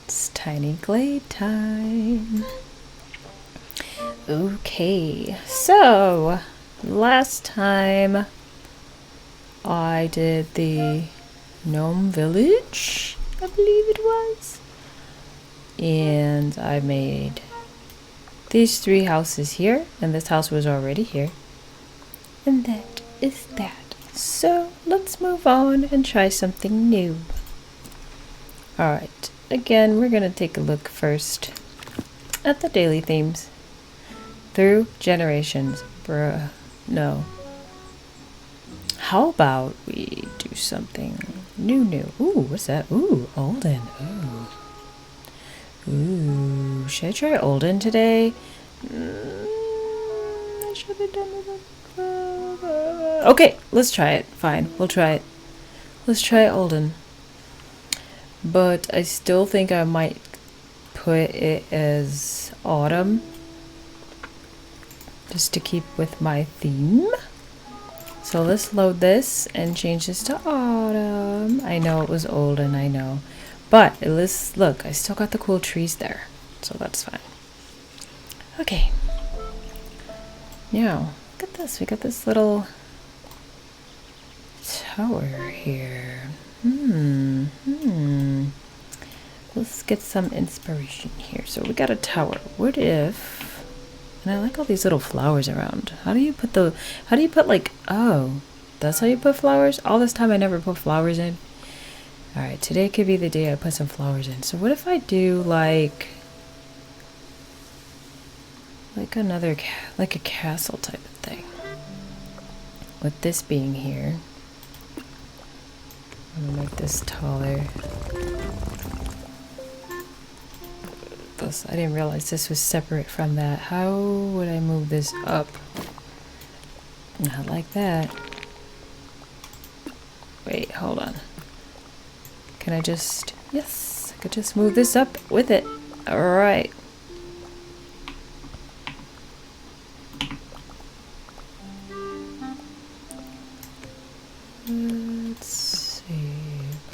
It's tiny Glade time. Okay, so last time I did the Gnome village, I believe it was. And I made these 3 houses here, and this house was already here. And that is that. So let's move on and try something new. Alright, again, we're gonna take a look first at the daily themes. Through generations. Bruh, no. How about we do something new? Ooh, what's that? Ooh, Olden. Ooh, should I try Olden today? I should have done it. Okay, let's try it. Fine, we'll try it. Let's try Olden. But I still think I might put it as autumn. Just to keep with my theme. So let's load this and change this to autumn. I know it was Olden, I know. But at least, look, I still got the cool trees there. So that's fine. Okay. Now, look at this. We got this little tower here. Let's get some inspiration here. So we got a tower. What if... And I like all these little flowers around. How do you put like, oh, that's how you put flowers? All this time I never put flowers in. Alright, today could be the day I put some flowers in. So what if I do like another, like a castle type of thing. With this being here. I'm gonna make this taller. I didn't realize this was separate from that. How would I move this up? Not like that. Wait, hold on. Can I just... Yes, I could just move this up with it. Alright. Let's see.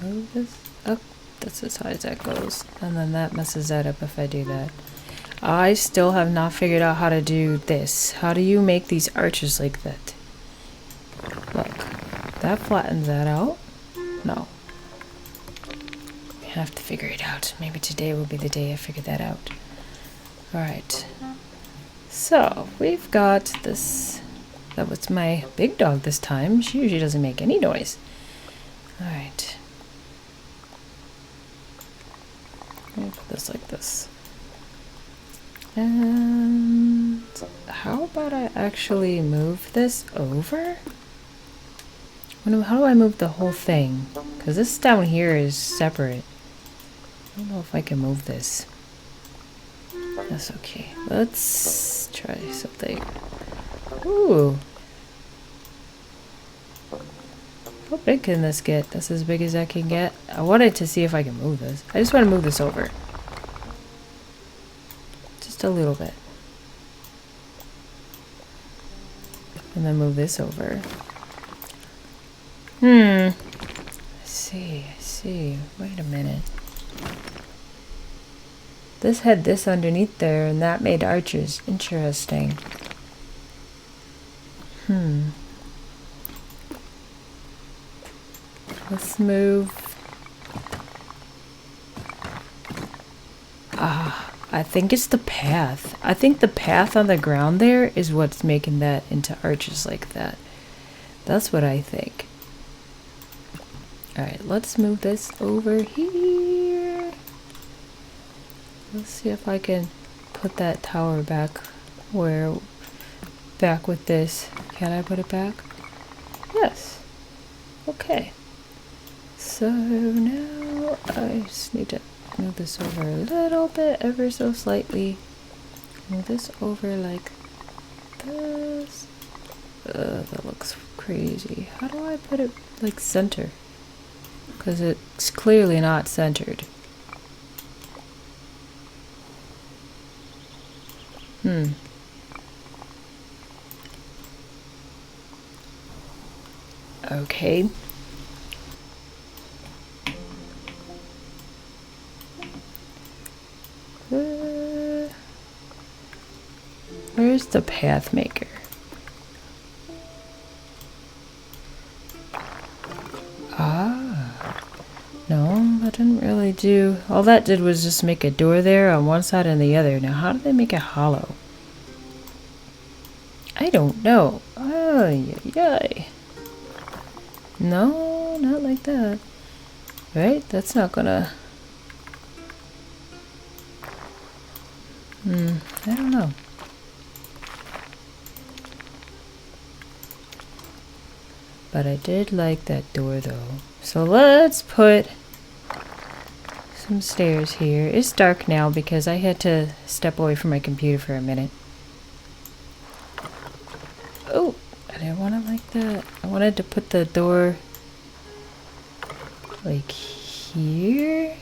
Move this up. That's as high as that goes. And then that messes that up if I do that. I still have not figured out how to do this. How do you make these arches like that? Look. That flattens that out. No. I have to figure it out. Maybe today will be the day I figure that out. Alright. So, we've got this. That was my big dog this time. She usually doesn't make any noise. Alright. Let me put this like this. And how about I actually move this over? How do I move the whole thing? Because this down here is separate. I don't know if I can move this. That's okay. Let's try something. Ooh. How big can this get? That's as big as I can get. I wanted to see if I can move this. I just want to move this over. Just a little bit. And then move this over. I see. Wait a minute. This had this underneath there, and that made arches. Interesting. Let's move. I think it's the path. I think the path on the ground there is what's making that into arches like that. That's what I think. Alright, let's move this over here. Let's see if I can put that tower back back with this. Can I put it back? Yes. Okay. So now I just need to move this over a little bit, ever so slightly. Move this over like this. That looks crazy. How do I put it like center? Because it's clearly not centered. Okay. Where's the path maker? Ah. No, that didn't really do... All that did was just make a door there on one side and the other. Now, how did they make it hollow? I don't know. Ay, ay. No, not like that. Right? That's not gonna... I don't know. But I did like that door though. So let's put some stairs here. It's dark now because I had to step away from my computer for a minute. Oh, I didn't want it like that. I wanted to put the door like here.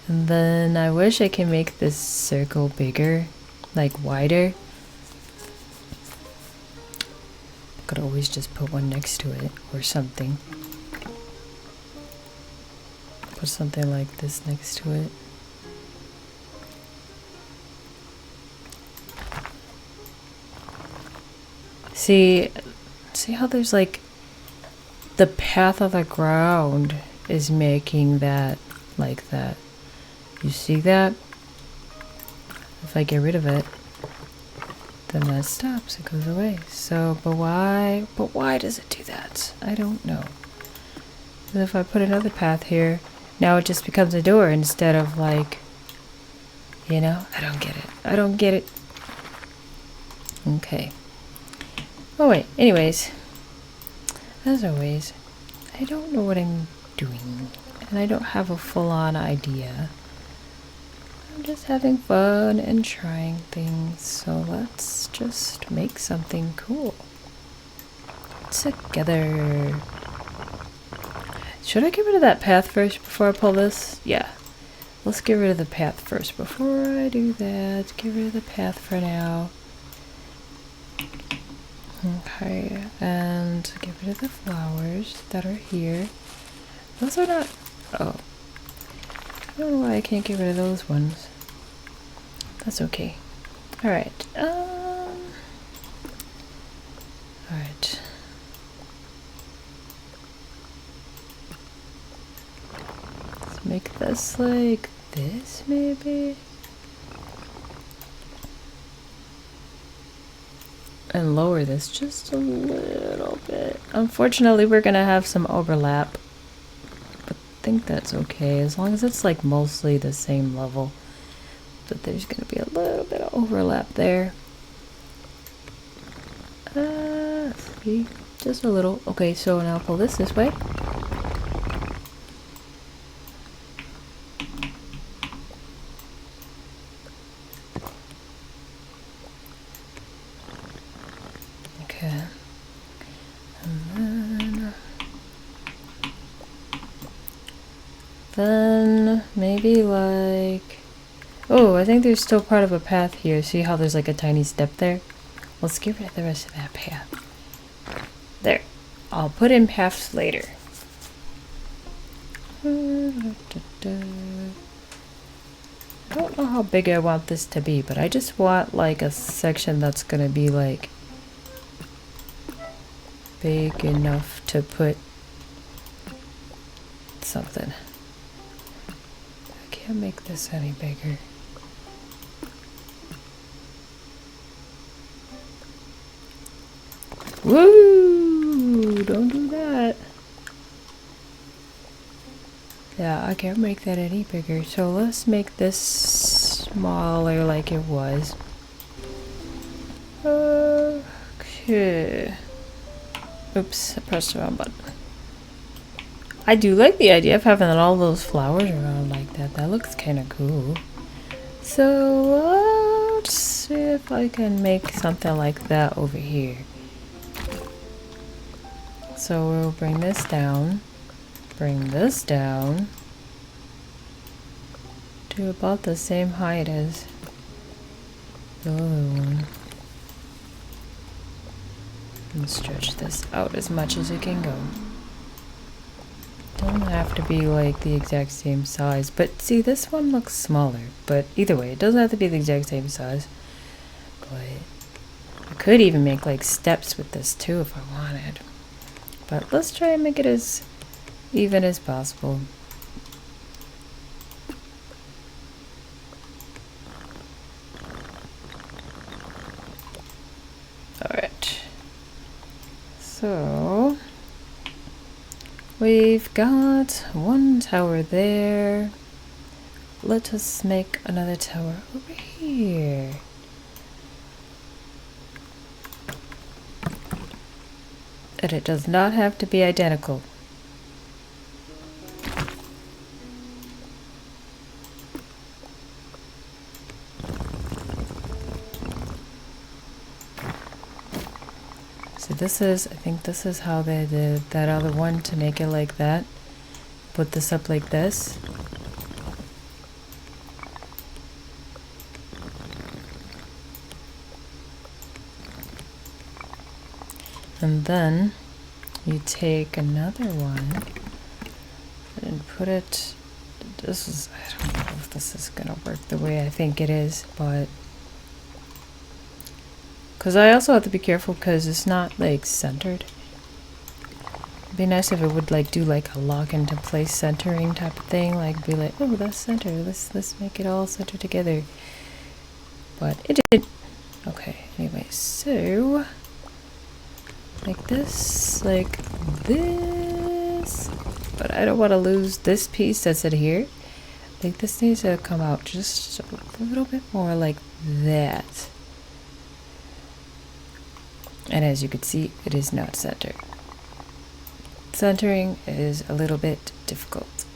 And then I wish I could make this circle bigger, like wider. Could always just put one next to it or something. Put something like this next to it. See how there's like the path of the ground is making that like that. You see that? If I get rid of it, then that stops, it goes away. So, but why does it do that? I don't know. And if I put another path here, now it just becomes a door instead of like, you know, I don't get it. I don't get it. Okay. Oh wait, anyways, as always, I don't know what I'm doing, and I don't have a full-on idea. I'm just having fun and trying things, so let's just make something cool together. Should I get rid of that path first before I pull this? Yeah. Let's get rid of the path first before I do that. Get rid of the path for now. Okay, and get rid of the flowers that are here. Those are not... Oh. I don't know why I can't get rid of those ones. That's okay. Alright. Alright. Let's make this like this, maybe? And lower this just a little bit. Unfortunately, we're gonna have some overlap. But I think that's okay, as long as it's like mostly the same level. But there's gonna be a little bit of overlap there. See? Just a little. Okay, so now pull this way. Okay. And then maybe like... Oh, I think there's still part of a path here. See how there's like a tiny step there? Let's get rid of the rest of that path. There. I'll put in paths later. I don't know how big I want this to be, but I just want like a section that's gonna be like big enough to put something. I can't make this any bigger. Woo! Don't do that. Yeah, I can't make that any bigger. So let's make this smaller like it was. Okay. Oops, I pressed the wrong button. I do like the idea of having all those flowers around like that. That looks kind of cool. So let's see if I can make something like that over here. So we'll bring this down to about the same height as the other one. And stretch this out as much as it can go. Don't have to be like the exact same size, but see, this one looks smaller, but either way, it doesn't have to be the exact same size. But I could even make like steps with this too if I wanted. But let's try and make it as even as possible. Alright. So we've got one tower there. Let us make another tower over here. And it does not have to be identical. So this is, I think this is how they did that other one to make it like that. Put this up like this. And then you take another one and put it, this is, I don't know if this is gonna work the way I think it is, but because I also have to be careful because it's not like centered. It'd be nice if it would like do like a lock into place centering type of thing, like be like, oh, that's center, let's make it all center together. But it did. Okay, anyway, so like this, but I don't want to lose this piece that's in here. Like this needs to come out just a little bit more like that. And as you can see, it is not centered. Centering is a little bit difficult.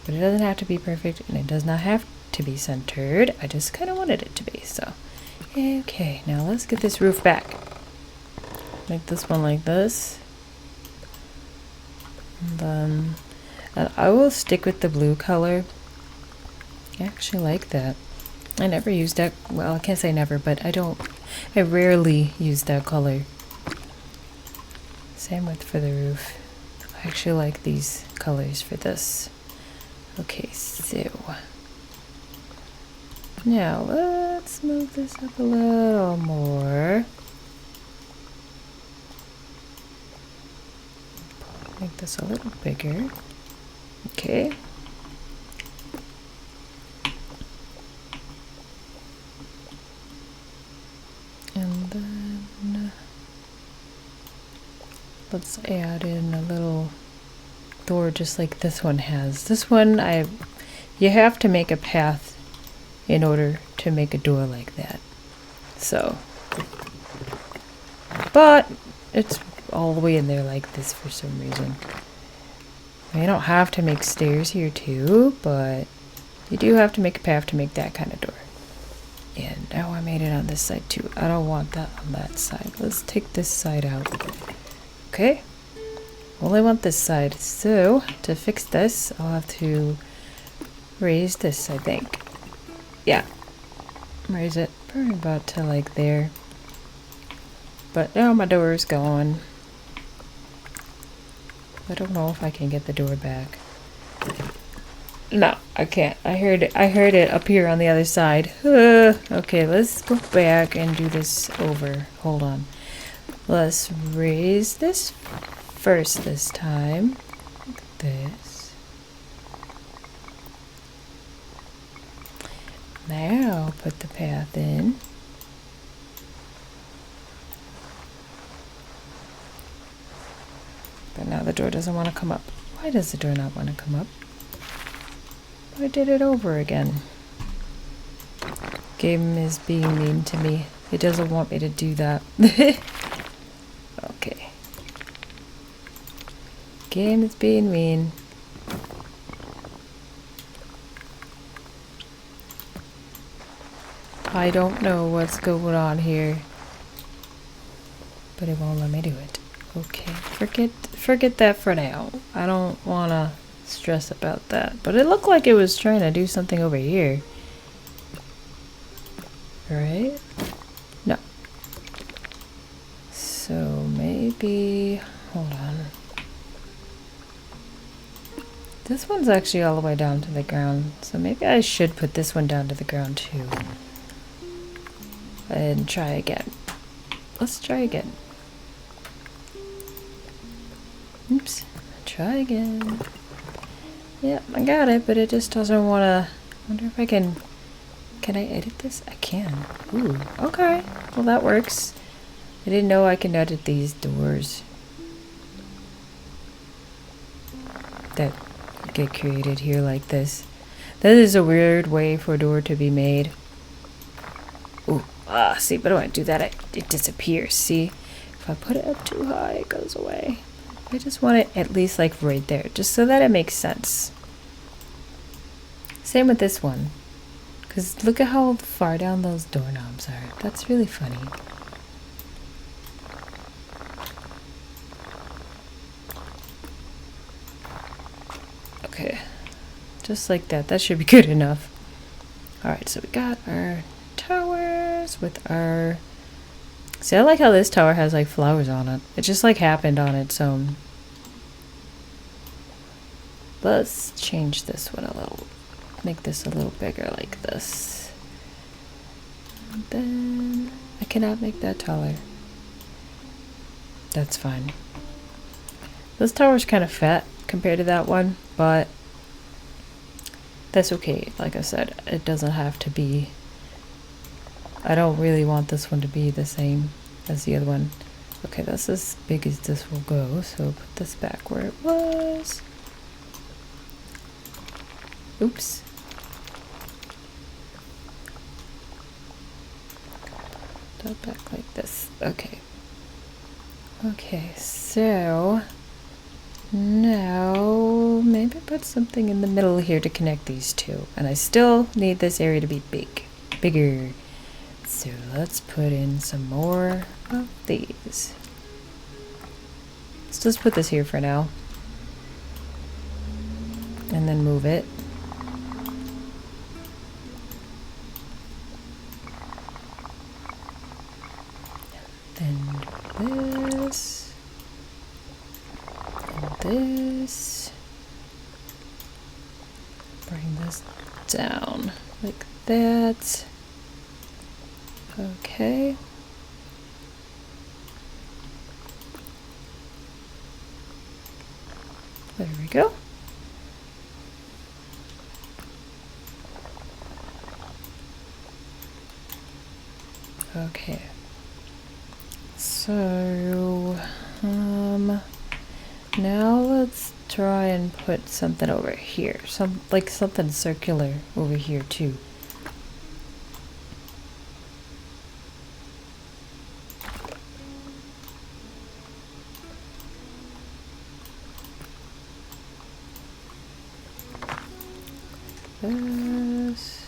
But it doesn't have to be perfect, and it does not have to be centered. I just kind of wanted it to be, so. Okay, now let's get this roof back. Make this one like this. And then I will stick with the blue color. I actually like that. I never used that, well, I can't say never, but I rarely use that color. Same with for the roof. I actually like these colors for this. Okay, so now let's move this up a little more. Make this a little bigger. Okay. And then let's add in a little door just like this one has. This one, you have to make a path in order to make a door like that. So, but it's all the way in there like this for some reason. You don't have to make stairs here too, but you do have to make a path to make that kind of door. And now I made it on this side too. I don't want that on that side. Let's take this side out. Okay. Well, I want this side. So, to fix this, I'll have to raise this, I think. Yeah. Raise it probably about to like there. But now my door is gone. I don't know if I can get the door back. No, I can't. I heard it up here on the other side. Okay, let's go back and do this over. Hold on. Let's raise this first this time. Like this. Now put the path in. But now the door doesn't want to come up. Why does the door not want to come up? I did it over again. Game is being mean to me. It doesn't want me to do that. Okay. Game is being mean. I don't know what's going on here. But it won't let me do it. Okay, forget that for now. I don't want to stress about that. But it looked like it was trying to do something over here. Right? This one's actually all the way down to the ground, so maybe I should put this one down to the ground too. And try again. Let's try again. Oops. Try again. Yep, I got it, but it just doesn't want to... I wonder if I can... Can I edit this? I can. Ooh, okay. Well, that works. I didn't know I can edit these doors that get created here like this. That is a weird way for a door to be made. Ooh, see, but when I do that, it disappears. See? If I put it up too high, it goes away. I just want it at least like right there, just so that it makes sense. Same with this one. Because look at how far down those doorknobs are. That's really funny. Okay. Just like that. That should be good enough. Alright, so we got our towers with our... See, I like how this tower has like flowers on it. It just like happened on its own. Let's change this one a little. Make this a little bigger like this. And then I cannot make that taller. That's fine. This tower's kind of fat compared to that one, but that's okay. Like I said, it doesn't have to be. I don't really want this one to be the same as the other one. Okay, that's as big as this will go, so put this back where it was. Oops. That back like this. Okay. Okay, so now maybe put something in the middle here to connect these two. And I still need this area to be bigger. So let's put in some more of these. Let's just put this here for now. And then move it. Then this. And this. Bring this down like that. Okay. There we go. Okay. So, now let's try and put something over here. Something circular over here too. This.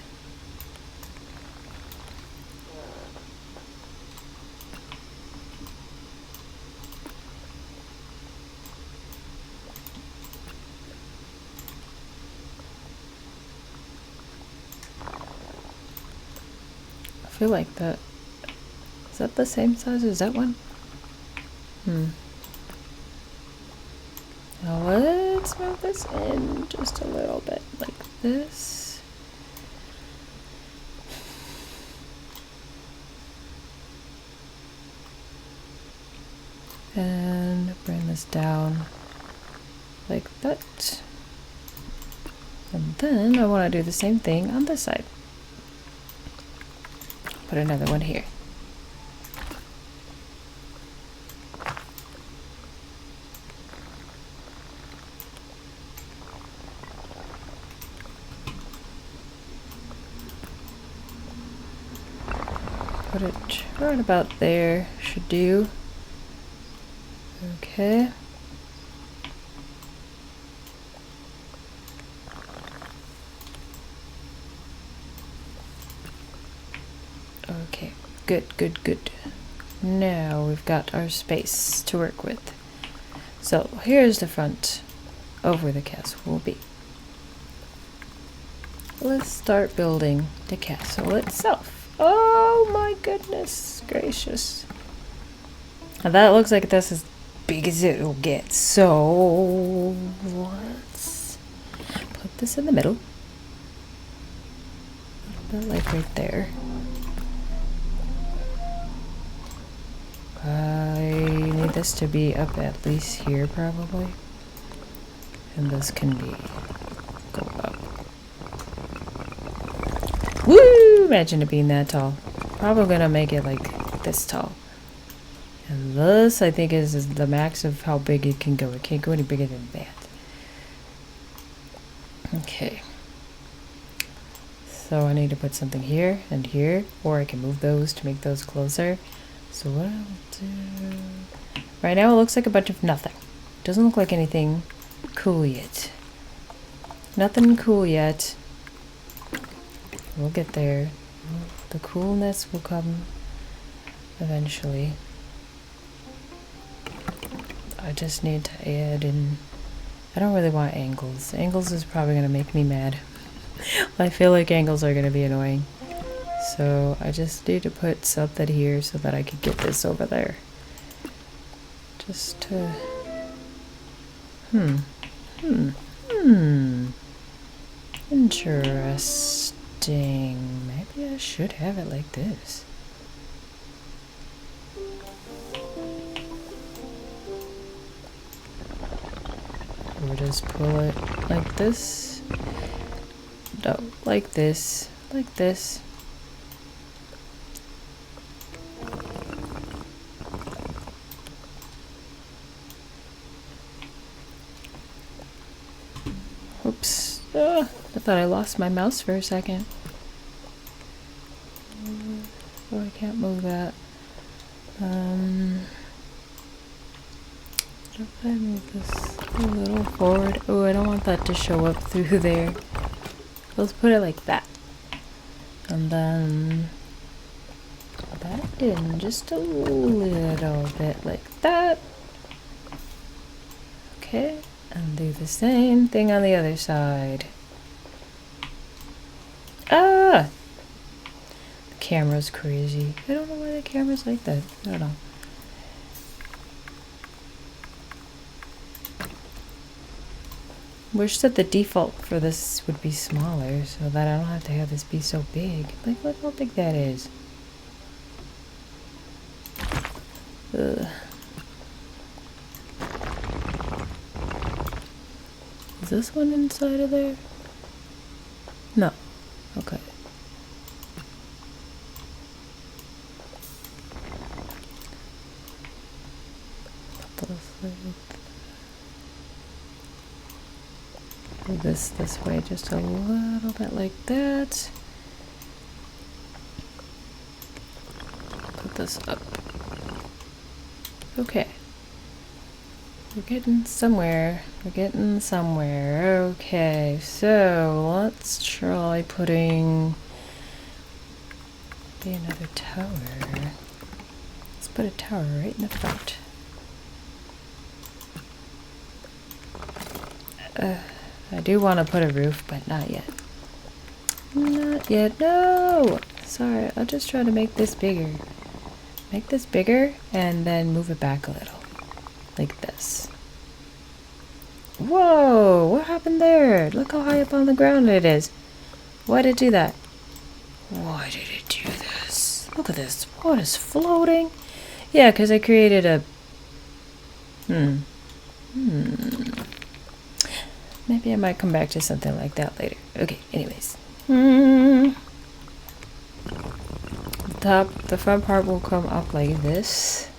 I feel like that. Is that the same size as that one? Now let's move this in just a little bit like this. And bring this down like that. And then I want to do the same thing on this side. Put another one here. Put it right about there, should do. Okay. Okay, good. Now we've got our space to work with. So here's the front of where the castle will be. Let's start building the castle itself. Oh my goodness gracious. Now that looks like that's as big as it will get. So let's put this in the middle. About like right there. I need this to be up at least here probably. And this can be go up. Woo! Imagine it being that tall. Probably gonna make it like this tall. And this I think is the max of how big it can go. It can't go any bigger than that. Okay. So I need to put something here and here, or I can move those to make those closer. So what I'll do... Right now it looks like a bunch of nothing. Doesn't look like anything cool yet. Nothing cool yet. We'll get there. The coolness will come eventually. I just need to add in... I don't really want angles. Angles is probably going to make me mad. I feel like angles are going to be annoying. So I just need to put something here so that I could get this over there. Just to... Interesting. Maybe I should have it like this. Or just pull it like this. No, like this. Like this. Oops. I thought I lost my mouse for a second. Oh, I can't move that. If I move this a little forward. Oh, I don't want that to show up through there. Let's put it like that. And then that in just a little bit like that. Okay. And do the same thing on the other side. Ah! The camera's crazy. I don't know why the camera's like that. I don't know. Wish that the default for this would be smaller so that I don't have to have this be so big. Like, look how big that is. Ugh. Is this one inside of there? No. Okay. Put those like move this way just a little bit like that. Put this up. Okay. We're getting somewhere. We're getting somewhere. Okay, so let's try putting maybe another tower. Let's put a tower right in the front. I do want to put a roof, but not yet. Not yet. No! Sorry, I'll just try to make this bigger. Make this bigger and then move it back a little. Like this. Whoa! What happened there? Look how high up on the ground it is. Why did it do that? Why did it do this? Look at this. What is floating? Yeah, because I created a... Maybe I might come back to something like that later. Okay, anyways. The front part will come up like this.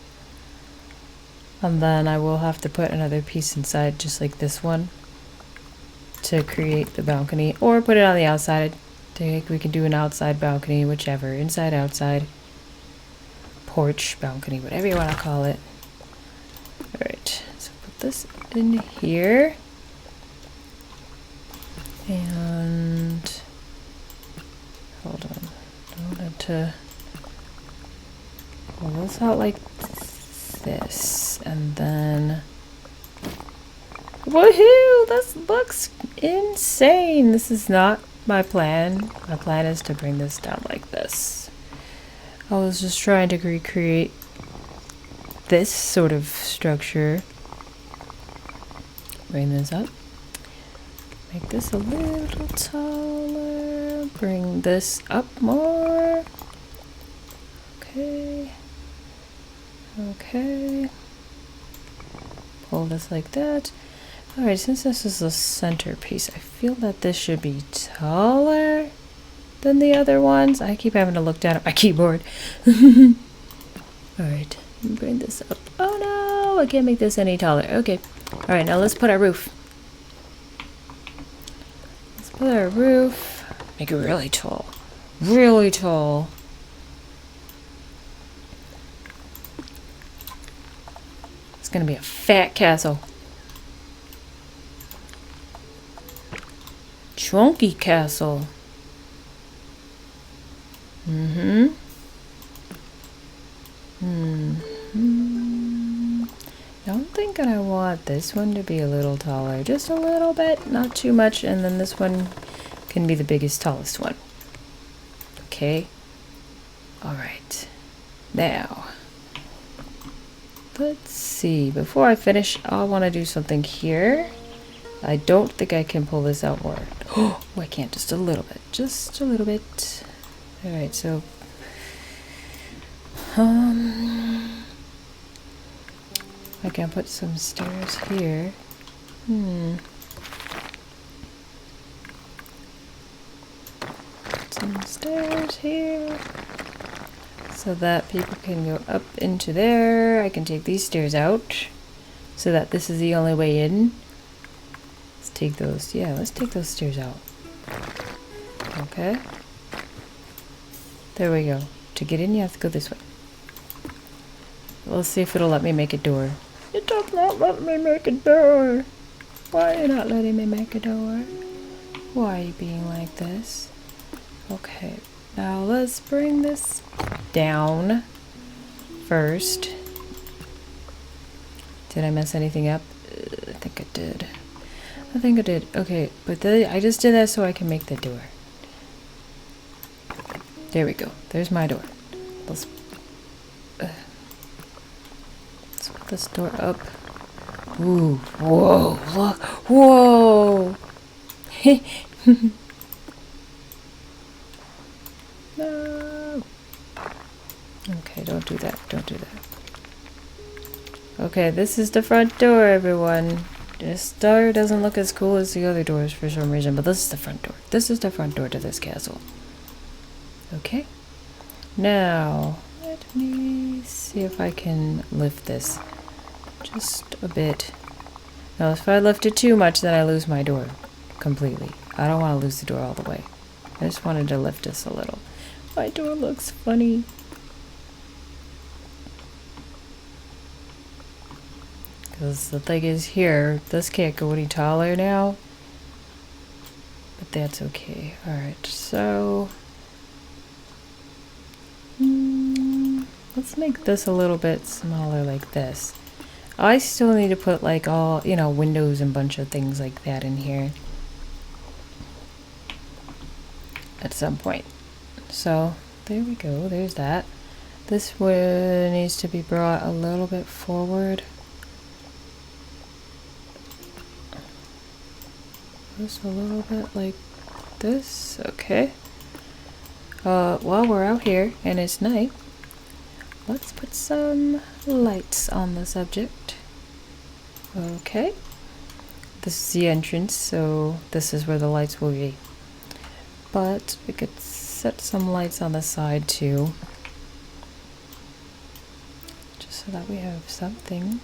And then I will have to put another piece inside, just like this one, to create the balcony. Or put it on the outside. We can do an outside balcony, whichever. Inside, outside. Porch, balcony, whatever you want to call it. Alright, so put this in here. And hold on. I wanted to pull this out like this, and then woohoo! This looks insane. This is not my plan. My plan is to bring this down like this. I was just trying to recreate this sort of structure. Bring this up. Make this a little taller. Bring this up more. Okay. Okay. Pull this like that. Alright, since this is the centerpiece, I feel that this should be taller than the other ones. I keep having to look down at my keyboard. Alright, bring this up. Oh no, I can't make this any taller. Okay. Alright, now let's put our roof. Let's put our roof. Make it really tall. Really tall. It's gonna be a fat castle. Chunky castle. Mm-hmm. I'm thinking I want this one to be a little taller. Just a little bit, not too much. And then this one can be the biggest, tallest one. Okay. Alright. Now, let's see. Before I finish, I want to do something here. I don't think I can pull this out more. Oh, I can't. Just a little bit. Just a little bit. Alright, so... I can put some stairs here. Put some stairs here. So that people can go up into there. I can take these stairs out. So that this is the only way in. Let's take those. Yeah, let's take those stairs out. Okay. There we go. To get in, you have to go this way. Let's see if it'll let me make a door. It does not let me make a door. Why are you not letting me make a door? Why are you being like this? Okay. Now let's bring this down first. Did I mess anything up? I think I did. I think I did. Okay, but I just did that so I can make the door. There we go. There's my door. Let's put this door up. Ooh, whoa, look, whoa. No. Okay, don't do that. Don't do that. Okay, this is the front door, everyone. This door doesn't look as cool as the other doors for some reason, but this is the front door. This is the front door to this castle. Okay. Now, let me see if I can lift this just a bit. Now, if I lift it too much, then I lose my door completely. I don't want to lose the door all the way. I just wanted to lift this a little. My door looks funny. Because the thing is here, this can't go any taller now. But that's okay. Alright, so... let's make this a little bit smaller like this. I still need to put like all, you know, windows and bunch of things like that in here. At some point. So, there we go. There's that. This one needs to be brought a little bit forward. Just a little bit like this. Okay. While we're out here and it's night, let's put some lights on the subject. Okay. This is the entrance, so this is where the lights will be. But we could set some lights on the side too. Just so that we have something.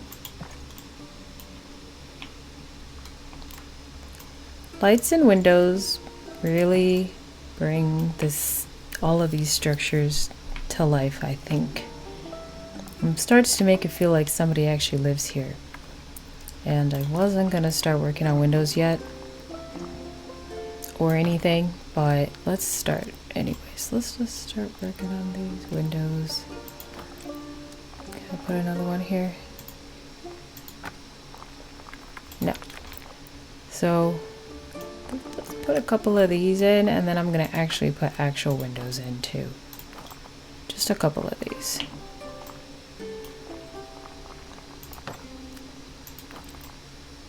Lights and windows really bring all of these structures to life, I think. It starts to make it feel like somebody actually lives here. And I wasn't gonna start working on windows yet or anything, but let's start anyways. Let's just start working on these windows. Can I put another one here? No. So let's put a couple of these in, and then I'm gonna actually put actual windows in too. Just a couple of these.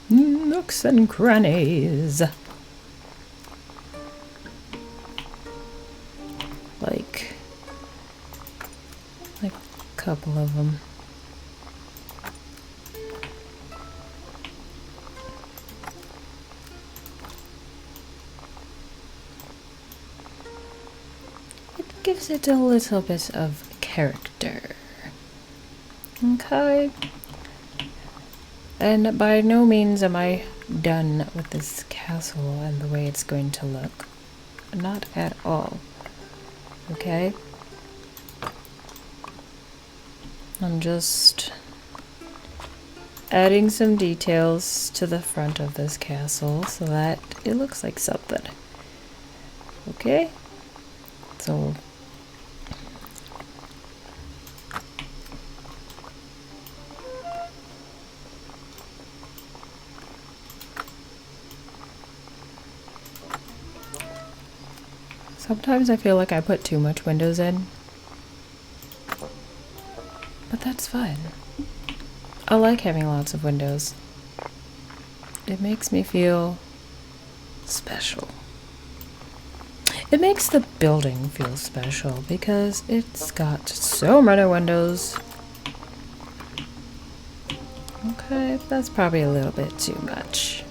Nooks and crannies. Like a couple of them. It gives it a little bit of character. Okay. And by no means am I done with this castle and the way it's going to look. Not at all. Okay? I'm just adding some details to the front of this castle so that it looks like something. Okay? So sometimes I feel like I put too much windows in. But that's fine. I like having lots of windows. It makes me feel special. It makes the building feel special because it's got so many windows. Okay, that's probably a little bit too much.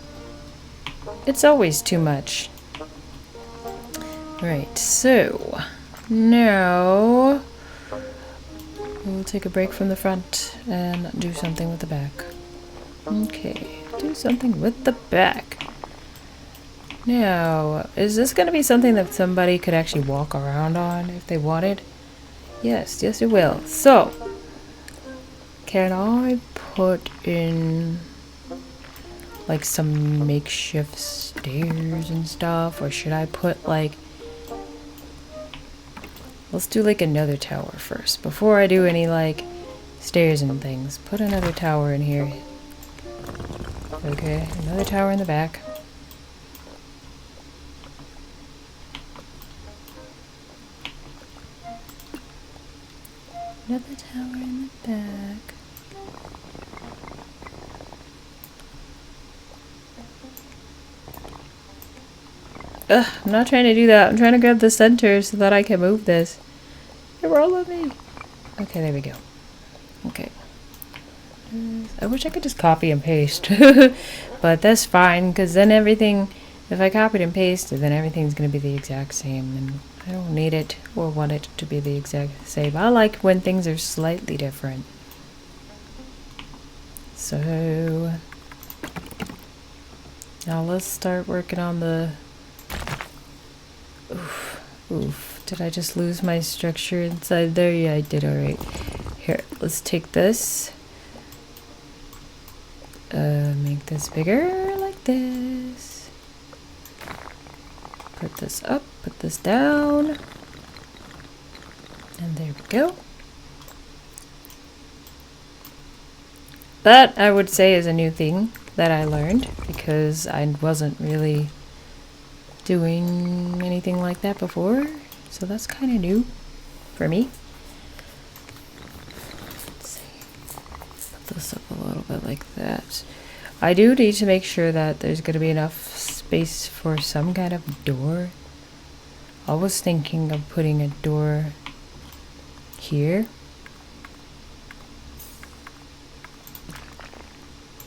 It's always too much. Right, so now we'll take a break from the front and do something with the back. Okay, do something with the back. Now, is this going to be something that somebody could actually walk around on if they wanted? Yes, yes it will. So, can I put in like some makeshift stairs and stuff? Or should I put like... Let's do like another tower first. Before I do any like stairs and things. Put another tower in here. Okay, another tower in the back. Another tower in the back. Ugh, I'm not trying to do that. I'm trying to grab the center so that I can move this. You're all of me. Okay, there we go. Okay. I wish I could just copy and paste. But that's fine, because then everything, if I copied and pasted, then everything's going to be the exact same. And I don't need it or want it to be the exact same. I like when things are slightly different. So now let's start working on the... Oof. Did I just lose my structure inside there? Yeah, I did. Alright. Here, let's take this. Make this bigger like this. Put this up, put this down. And there we go. That, I would say, is a new thing that I learned because I wasn't really doing anything like that before. So that's kind of new for me. Let's see. Put this up a little bit like that. I do need to make sure that there's going to be enough space for some kind of door. I was thinking of putting a door here.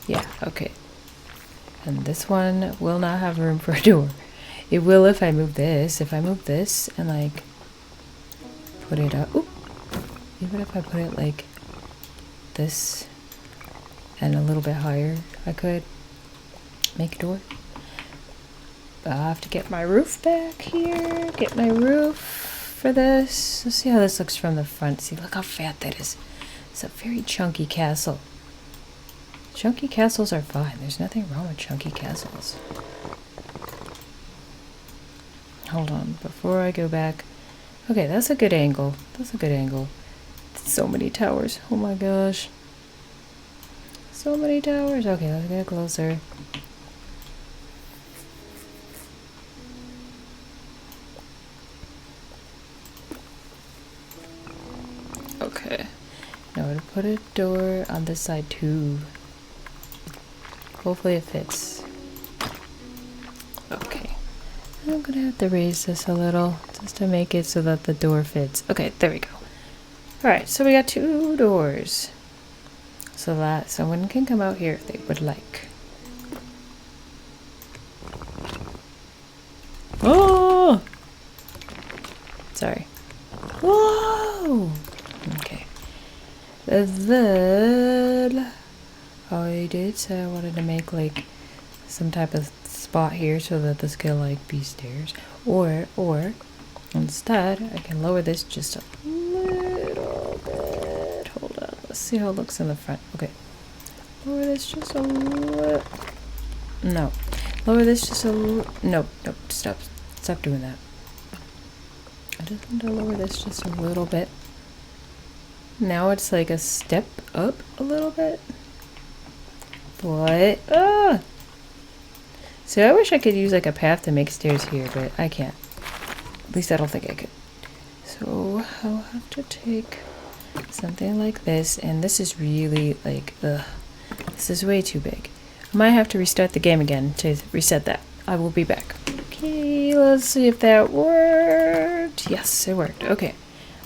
Yeah, okay. And this one will not have room for a door. It will if I move this. If I move this and like put it up. Oop. Even if I put it like this and a little bit higher, I could make a door. But I'll have to get my roof back here. Get my roof for this. Let's see how this looks from the front. See, look how fat that is. It's a very chunky castle. Chunky castles are fine. There's nothing wrong with chunky castles. Hold on, before I go back. Okay, that's a good angle. That's a good angle. So many towers. Oh my gosh. So many towers. Okay, let's get closer. Okay. Now I'm gonna put a door on this side too. Hopefully it fits. Okay. I'm gonna have to raise this a little just to make it so that the door fits. Okay, there we go. Alright, so we got 2 doors. So that someone can come out here if they would like. Oh! Sorry. Whoa! Okay. Then I did say I wanted to make like some type of spot here so that this can like be stairs. Or instead I can lower this just a little bit. Hold on. Let's see how it looks in the front. Okay. Lower this just a little. No. Lower this just a little. Nope. Stop doing that. I just want to lower this just a little bit. Now it's like a step up a little bit. What? Ah! So I wish I could use like a path to make stairs here, but I can't. At least I don't think I could. So I'll have to take something like this, and this is really like, ugh. This is way too big. I might have to restart the game again to reset that. I will be back. Okay, let's see if that worked. Yes, it worked. Okay.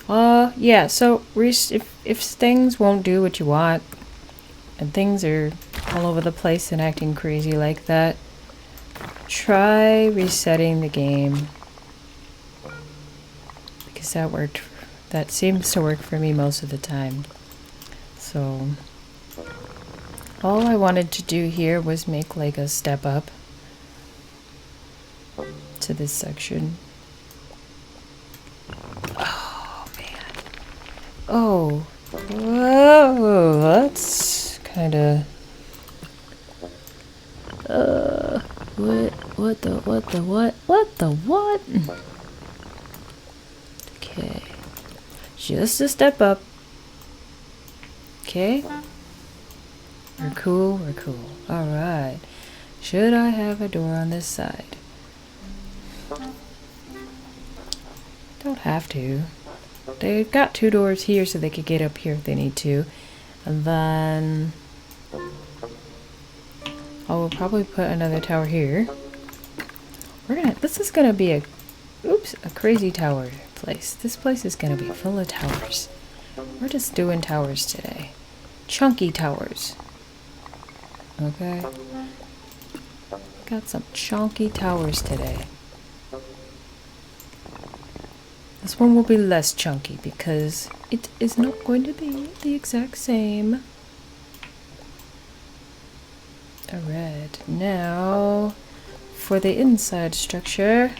Yeah, so if things won't do what you want, and things are all over the place and acting crazy like that, try resetting the game. Because that worked. That seems to work for me most of the time. So all I wanted to do here was make like a step up to this section. Oh man. Oh. Whoa, that's kinda what the what? Okay. Just a step up. Okay. We're cool. Alright. Should I have a door on this side? Don't have to. They've got 2 doors here so they could get up here if they need to. And then I will probably put another tower here. This is gonna be a crazy tower place. This place is gonna be full of towers. We're just doing towers today. Chunky towers. Okay. Got some chunky towers today. This one will be less chunky because it is not going to be the exact same. Alright, now for the inside structure.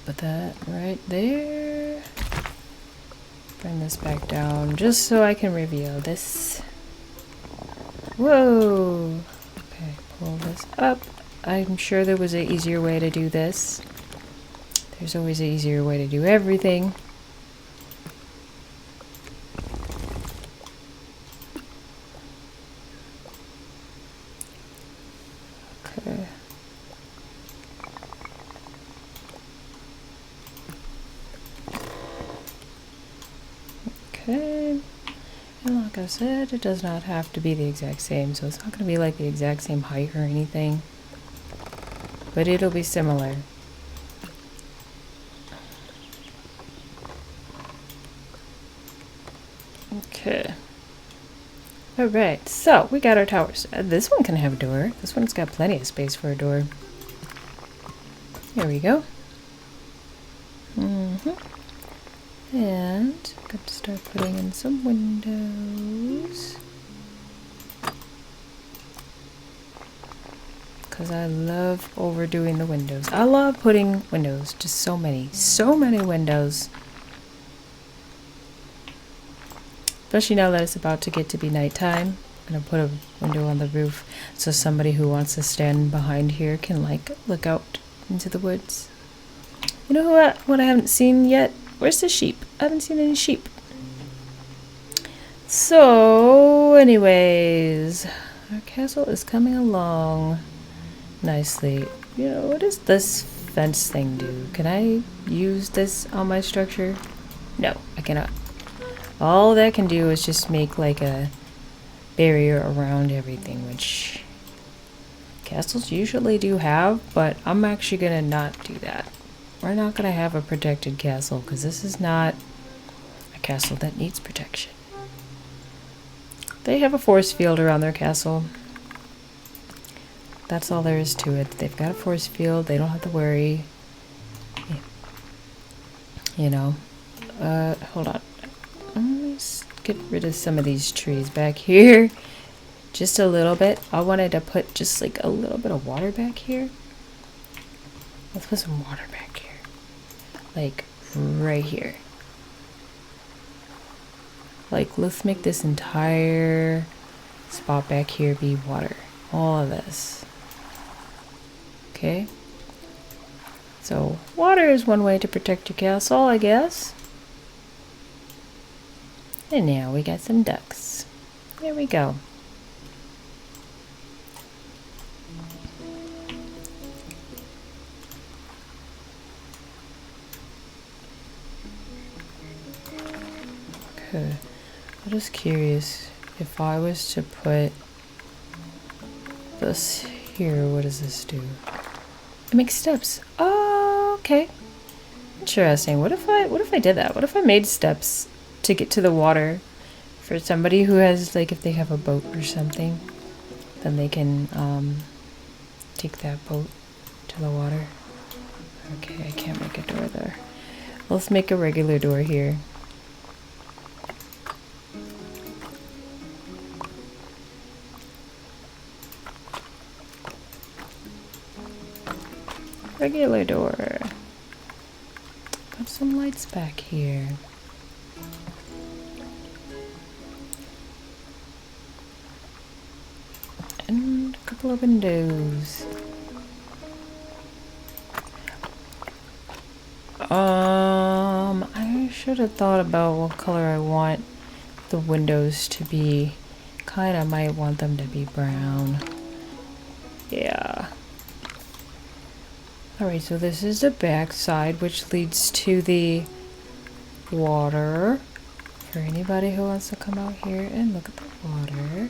Put that right there. Bring this back down just so I can reveal this. Whoa! Okay, pull this up. I'm sure there was an easier way to do this. There's always an easier way to do everything. Okay. Okay. And like I said, it does not have to be the exact same, so it's not going to be like the exact same height or anything. But it'll be similar. Okay. Alright, so we got our towers. This one can have a door. This one's got plenty of space for a door. There we go. And got to start putting in some windows. Because I love overdoing the windows. I love putting windows. Just so many windows. Especially now that it's about to get to be nighttime. I'm going to put a window on the roof so somebody who wants to stand behind here can like look out into the woods. You know what I haven't seen yet? Where's the sheep? I haven't seen any sheep. So, anyways, our castle is coming along nicely. You know, what does this fence thing do? Can I use this on my structure? No, I cannot. All that can do is just make like a barrier around everything, which castles usually do have, but I'm actually gonna not do that. we're not gonna have a protected castle because this is not a castle that needs protection. They have a force field around their castle. That's all there is to it. They've got a force field. They don't have to worry. You know. Hold on. Let's get rid of some of these trees back here. Just a little bit. I wanted to put just like a little bit of water back here. Let's put some water back here. Like right here. Like let's make this entire spot back here be water. All of this. Okay. So water is one way to protect your castle, I guess. And now we got some ducks. There we go. Okay. I'm just curious if I was to put this here, what does this do? It makes steps. Oh, okay. Interesting. What if I did that? What if I made steps to get to the water for somebody who has, like, if they have a boat or something, then they can take that boat to the water. Okay, I can't make a door there. Let's make a regular door here. Regular door. Put some lights back here. And a couple of windows. I should have thought about what color I want the windows to be. Kinda might want them to be brown. Yeah. Alright, so this is the back side, which leads to the water. For anybody who wants to come out here and look at the water.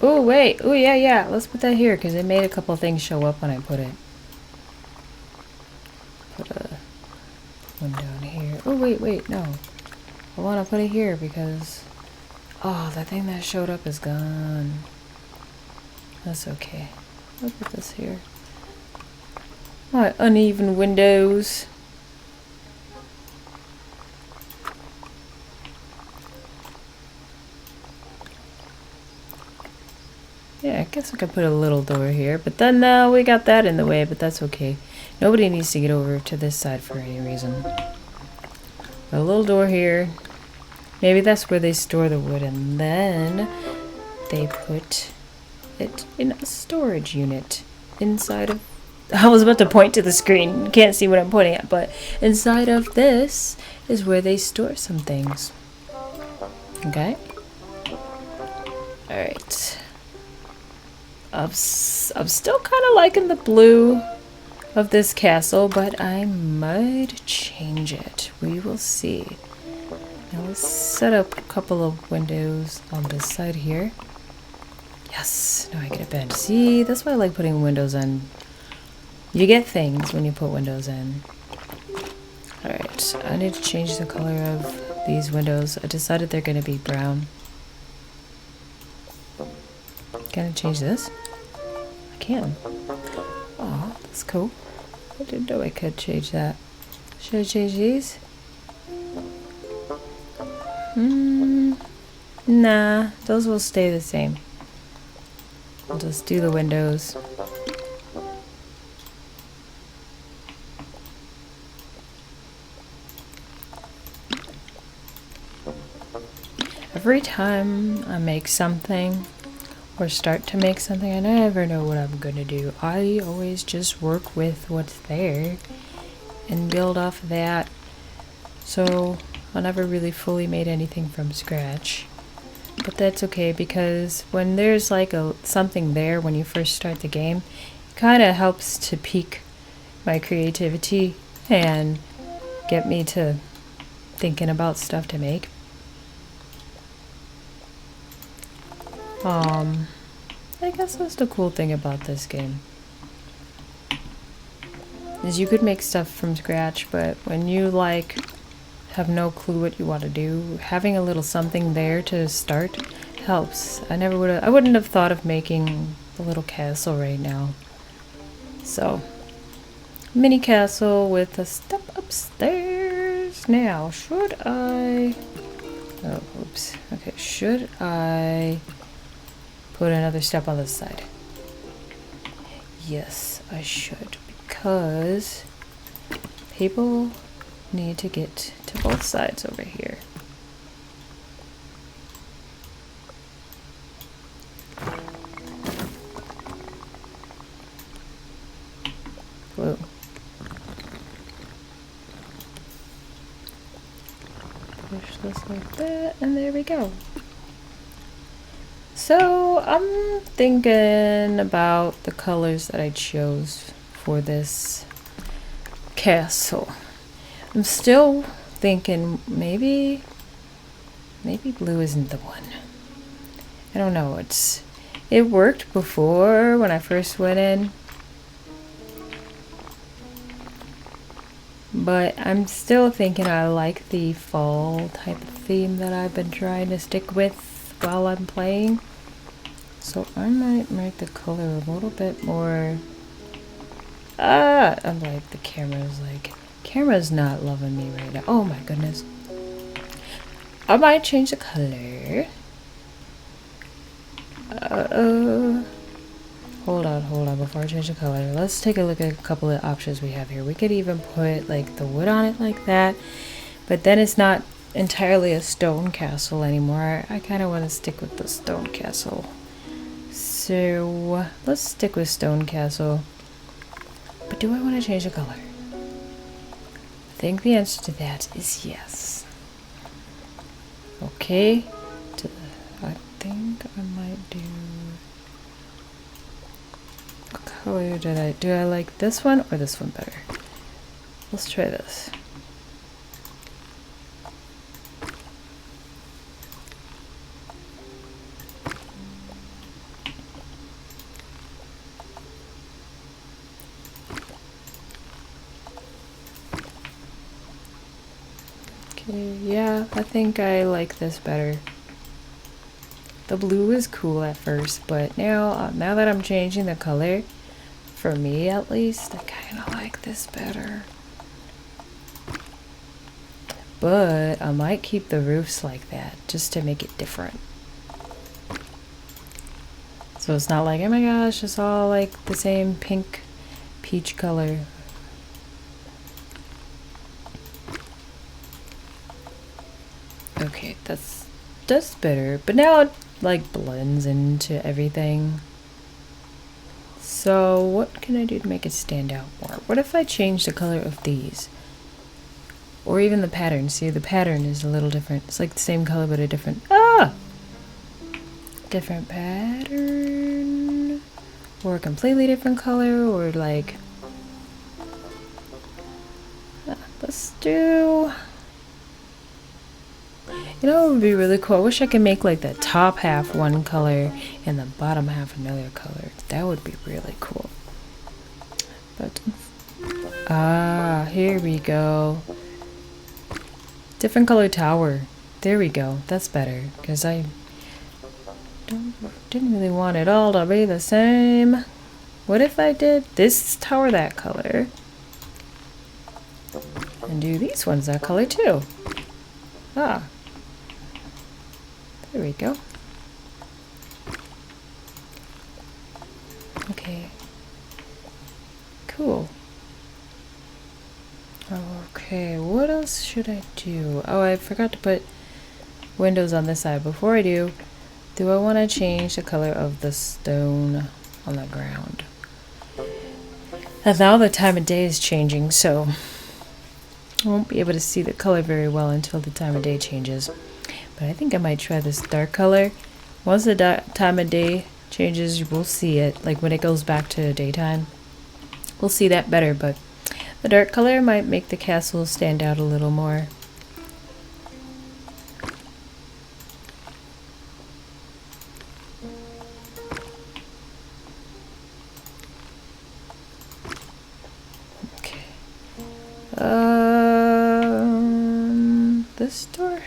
Oh, wait. Oh, yeah. Let's put that here, because it made a couple things show up when I put it. Put one down here. Oh, wait, no. I want to put it here, because... Oh, that thing that showed up is gone. That's okay. I'll put this here. My uneven windows. Yeah, I guess I could put a little door here, but then we got that in the way, but that's okay. Nobody needs to get over to this side for any reason. Got a little door here. Maybe that's where they store the wood, and then they put it in a storage unit inside of... I was about to point to the screen. You can't see what I'm pointing at, but inside of this is where they store some things. Okay? Alright. I'm still kind of liking the blue of this castle, but I might change it. We will see. Now let's set up a couple of windows on this side here. Yes, now I get a bed. See, that's why I like putting windows in. You get things when you put windows in. Alright, I need to change the color of these windows. I decided they're going to be brown. Can I change this? I can. Oh, that's cool. I didn't know I could change that. Should I change these? Nah, those will stay the same. I'll just do the windows. Every time I make something or start to make something, I never know what I'm gonna do. I always just work with what's there and build off of that. So I never really fully made anything from scratch. But that's okay, because when there's like something there when you first start the game, it kind of helps to pique my creativity and get me to thinking about stuff to make. I guess that's the cool thing about this game. Is you could make stuff from scratch, but when you like have no clue what you want to do, having a little something there to start helps. I wouldn't have thought of making the little castle right now. So, mini castle with a step upstairs. Now, should I... Oh, oops. Okay, should I put another step on this side? Yes, I should, because people need to get to both sides over here. Whoa. Push this like that, and there we go. So I'm thinking about the colors that I chose for this castle. I'm still thinking maybe blue isn't the one. I don't know. It worked before when I first went in, but I'm still thinking I like the fall type of theme that I've been trying to stick with while I'm playing. So I might make the color a little bit more... I'm like, the camera's not loving me right now. Oh my goodness. I might change the color. Hold on, before I change the color, let's take a look at a couple of options we have here. We could even put like the wood on it like that, but then it's not entirely a stone castle anymore. I kind of want to stick with the stone castle. So let's stick with stone castle. But do I want to change the color? I think the answer to that is yes. Okay. I think I might do... What color do I like this one or this one better? Let's try this. Okay, yeah, I think I like this better. The blue is cool at first, but now that I'm changing the color, for me at least, I kind of like this better. But I might keep the roofs like that, just to make it different. So it's not like, oh my gosh, it's all like the same pink, peach color. Okay, that's better. But now it like blends into everything. So what can I do to make it stand out more? What if I change the color of these? Or even the pattern. See, the pattern is a little different. It's like the same color but a different... different pattern. Or a completely different color. Or like... let's do... You know, it would be really cool. I wish I could make like the top half one color and the bottom half another color. That would be really cool. But here we go. Different color tower. There we go. That's better because I didn't really want it all to be the same. What if I did this tower that color and do these ones that color too? There we go. Okay. Cool. Okay, what else should I do? Oh, I forgot to put windows on this side. Before I do I want to change the color of the stone on the ground? And now the time of day is changing, so I won't be able to see the color very well until the time of day changes. But I think I might try this dark color. Once the time of day changes, we'll see it. Like when it goes back to daytime, we'll see that better. But the dark color might make the castle stand out a little more.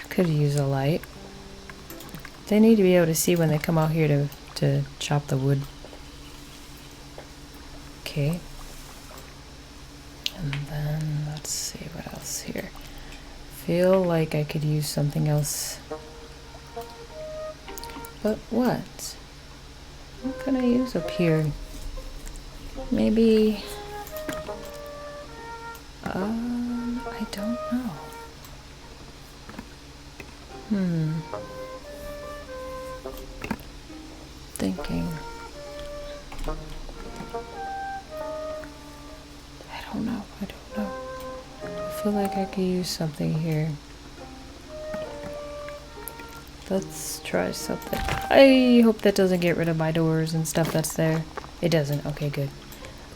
could use a light. They need to be able to see when they come out here to chop the wood. Okay. And then let's see what else here. Feel like I could use something else. But what? What can I use up here? Maybe... I don't know. Thinking. I don't know. I feel like I could use something here. Let's try something. I hope that doesn't get rid of my doors and stuff that's there. It doesn't. Okay, good.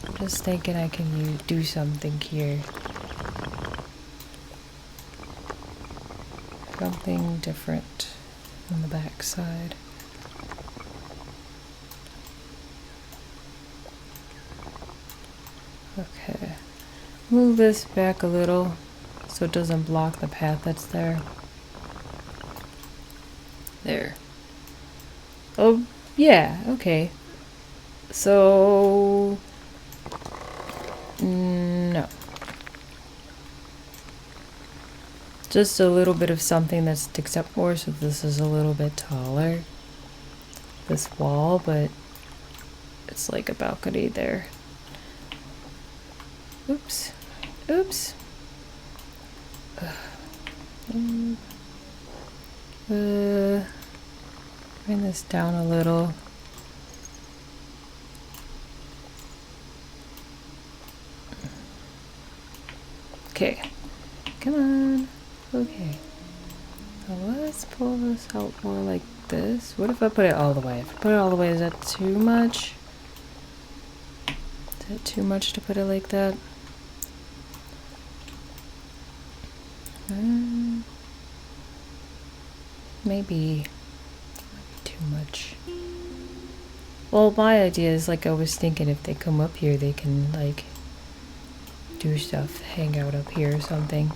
I'm just thinking I can do something here. Something different on the back side. Okay. Move this back a little so it doesn't block the path that's there. There. Oh, yeah, okay. So... no. Just a little bit of something that sticks up more, so this is a little bit taller. This wall, but it's like a balcony there. Oops. Oops. Bring this down a little. Okay. Come on. Okay. So let's pull this out more like this. What if I put it all the way? If I put it all the way, is that too much? Is that too much to put it like that? Maybe too much. Well, my idea is, like, I was thinking if they come up here, they can, like, do stuff, hang out up here or something.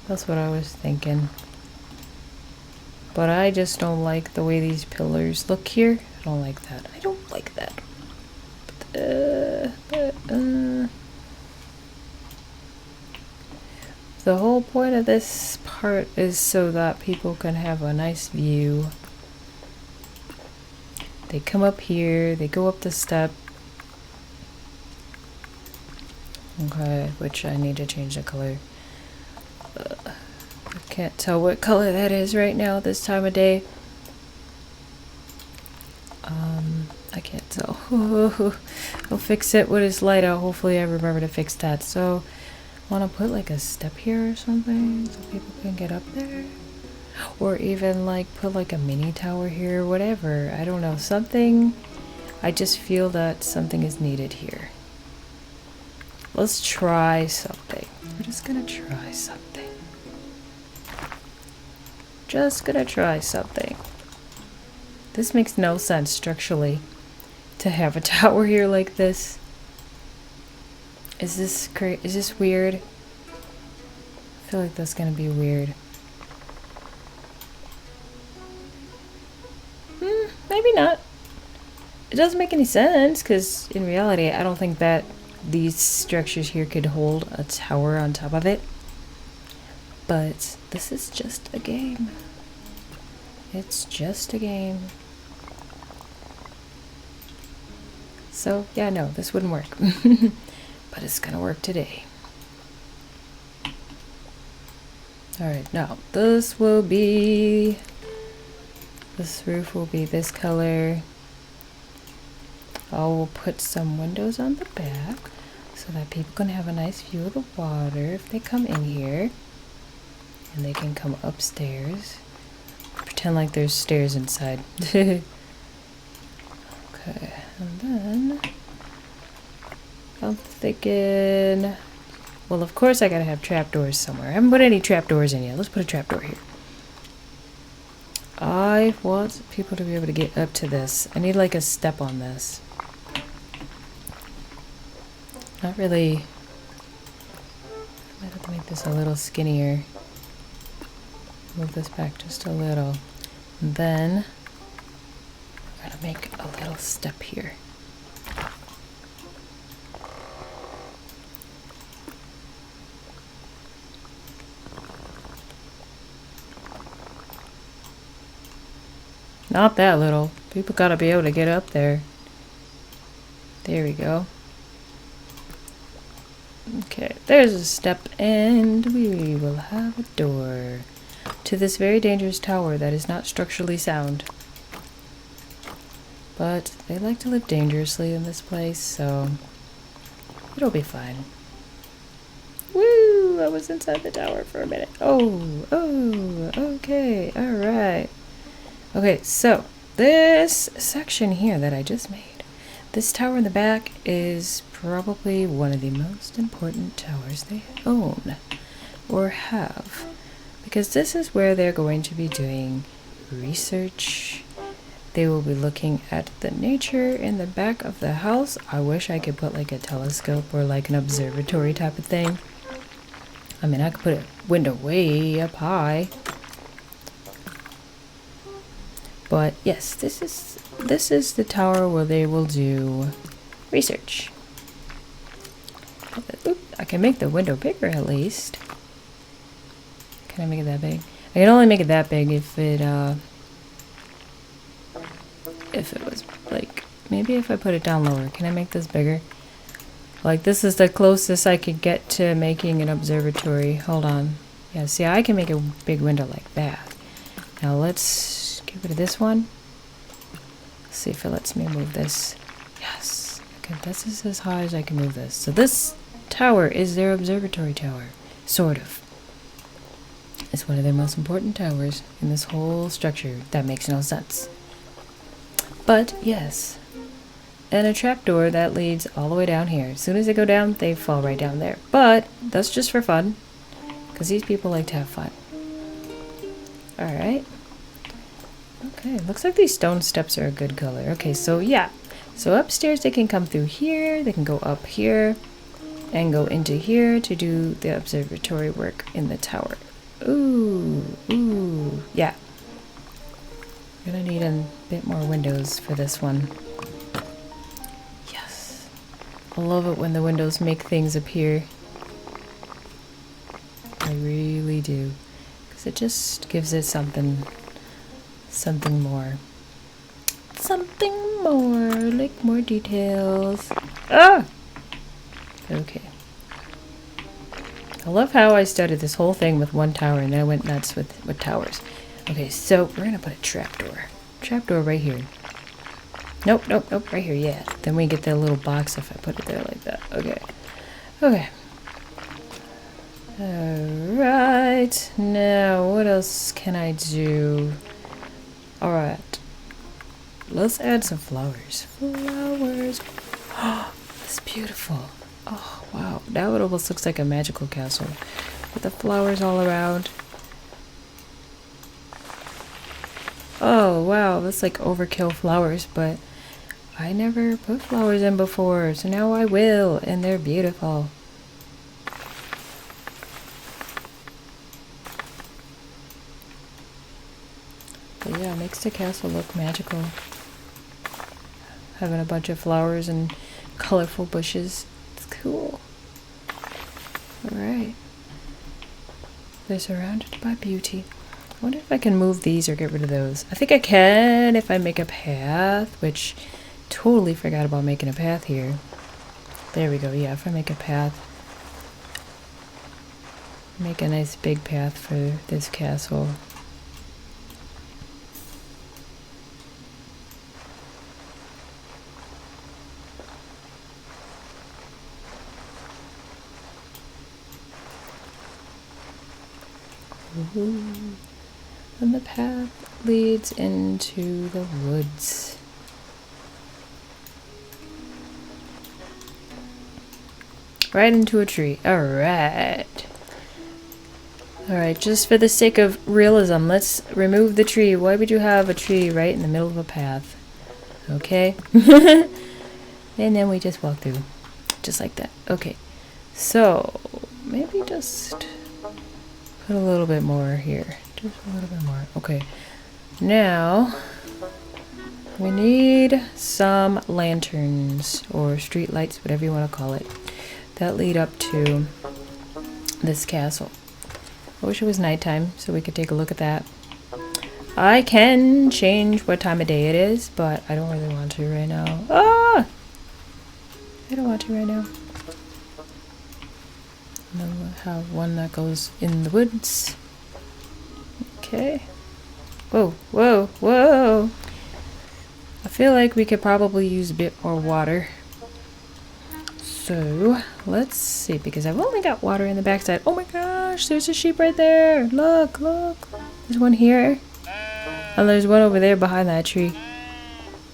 That's what I was thinking. But I just don't like the way these pillars look here. I don't like that. I don't like that. The whole point of this part is so that people can have a nice view. They come up here, they go up the step. Okay, which I need to change the color. I can't tell what color that is right now this time of day. I can't tell. I'll fix it when it's light out. Hopefully I remember to fix that. So, want to put like a step here or something so people can get up there? Or even like put like a mini tower here, whatever. I don't know. Something. I just feel that something is needed here. Let's try something. We're just gonna try something. Just gonna try something. This makes no sense structurally to have a tower here like this. Is this is this weird? I feel like that's gonna be weird. Maybe not. It doesn't make any sense because in reality I don't think that these structures here could hold a tower on top of it. But this is just a game. It's just a game. So yeah, no, this wouldn't work. But it's gonna work today. Alright, now this will be... This roof will be this color. I will put some windows on the back so that people can have a nice view of the water if they come in here. And they can come upstairs. Pretend like there's stairs inside. Okay, and then I'm thinking, well, of course I gotta have trapdoors somewhere. I haven't put any trapdoors in yet. Let's put a trapdoor here. I want people to be able to get up to this. I need like a step on this. not really... I might have to make this a little skinnier. Move this back just a little. And then I'm gonna make a little step here. Not that little. People gotta be able to get up there. There we go. Okay, there's a step, and we will have a door to this very dangerous tower that is not structurally sound. But they like to live dangerously in this place, so it'll be fine. Woo! I was inside the tower for a minute. Oh, okay, alright. Okay, so this section here that I just made, this tower in the back is probably one of the most important towers they own or have, because this is where they're going to be doing research. They will be looking at the nature in the back of the house. I wish I could put like a telescope or like an observatory type of thing. I mean, I could put a window way up high. But yes, this is the tower where they will do research. Oop, I can make the window bigger at least. Can I make it that big? I can only make it that big if it was like, maybe if I put it down lower. Can I make this bigger? Like, this is the closest I could get to making an observatory. Hold on. Yeah, see, I can make a big window like that. Now let's get rid of this one. Let's see if it lets me move this. Yes. Okay, this is as high as I can move this. So this tower is their observatory tower. Sort of. It's one of their most important towers in this whole structure. That makes no sense. But, yes. And a trapdoor that leads all the way down here. As soon as they go down, they fall right down there. But, that's just for fun. Because these people like to have fun. Alright. Okay, looks like these stone steps are a good color. Okay, so yeah. So upstairs they can come through here. They can go up here. And go into here to do the observatory work in the tower. Ooh, yeah. We're gonna need a bit more windows for this one. Yes. I love it when the windows make things appear. I really do. Because it just gives it something more. Something more, like more details. Ah! Okay. I love how I started this whole thing with one tower and then I went nuts with towers. Okay, so we're gonna put a trapdoor. Trapdoor right here. Nope, right here, yeah. Then we get that little box if I put it there like that. Okay. Okay. Alright. Now, what else can I do? Alright. Let's add some flowers. Flowers. Oh, that's beautiful. Oh, wow. Now it almost looks like a magical castle. With the flowers all around. Oh, wow. That's like overkill flowers, but I never put flowers in before, so now I will, and they're beautiful. But yeah, it makes the castle look magical. Having a bunch of flowers and colorful bushes. It's cool. Alright. They're surrounded by beauty. I wonder if I can move these or get rid of those. I think I can if I make a path, which totally forgot about making a path here. There we go. Yeah, if I make a path. Make a nice big path for this castle. Ooh. And the path leads into the woods. Right into a tree. Alright. Alright, just for the sake of realism, let's remove the tree. Why would you have a tree right in the middle of a path? Okay. And then we just walk through. just like that. Okay, so maybe just put a little bit more here. Just a little bit more. Okay, now we need some lanterns or street lights, whatever you want to call it, that lead up to this castle. I wish it was nighttime so we could take a look at that. I can change what time of day it is, but I don't really want to right now. Ah! I don't want to right now. And then we'll have one that goes in the woods. Okay. Whoa, whoa, whoa! I feel like we could probably use a bit more water. So, let's see, because I've only got water in the backside. Oh my gosh, there's a sheep right there! Look, look! There's one here. And there's one over there behind that tree.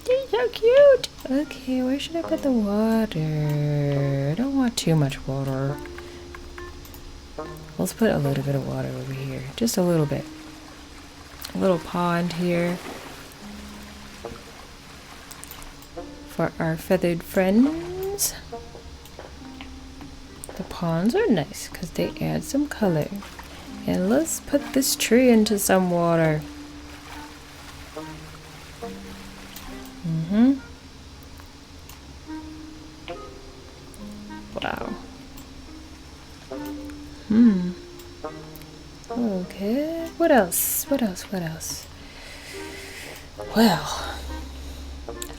They're so cute! Okay, where should I put the water? I don't want too much water. Let's put a little bit of water over here. Just a little bit. A little pond here. For our feathered friends. The ponds are nice because they add some color. And let's put this tree into some water. Wow. Okay. What else? What else? What else? Well,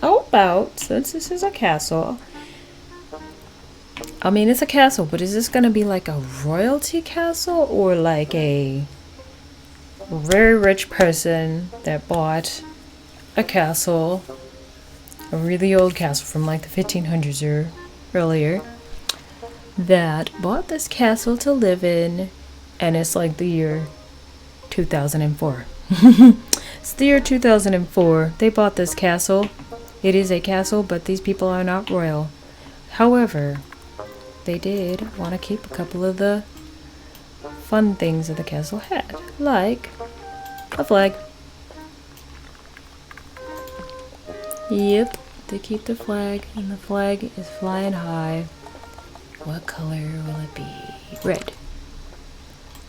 how about, since this is a castle, I mean, it's a castle, but is this gonna be like a royalty castle or like a very rich person that bought a castle, a really old castle from like the 1500s or earlier, that bought this castle to live in, and it's like the year 2004. It's the year 2004. They bought this castle. It is a castle, but these people are not royal. However, they did want to keep a couple of the fun things that the castle had, like a flag. Yep, they keep the flag, and the flag is flying high. What color will it be? Red.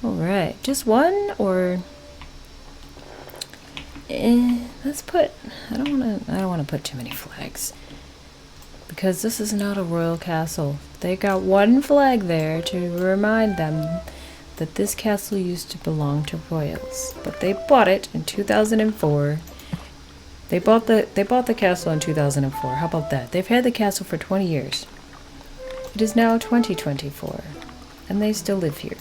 Alright, just one, or let's put, I don't want to put too many flags, because this is not a royal castle. They got one flag there to remind them that this castle used to belong to royals, but they bought it in 2004. They bought the castle in 2004. How about that? They've had the castle for 20 years. It is now 2024, and they still live here.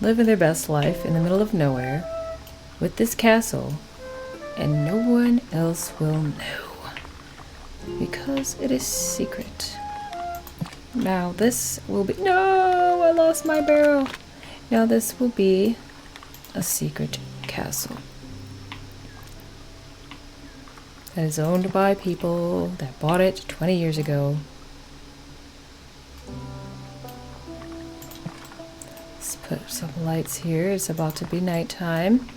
Living their best life in the middle of nowhere with this castle, and no one else will know because it is secret. Now this will be, no, I lost my barrel. Now this will be a secret castle that is owned by people that bought it 20 years ago. Let's put some lights here. It's about to be nighttime.